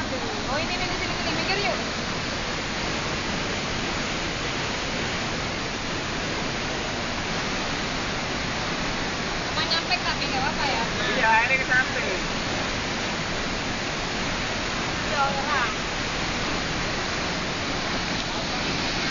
Oh ini sini mikir yuk. Cuma nyampe tapi nggak apa ya. Iya, ini ke samping. Ya orang.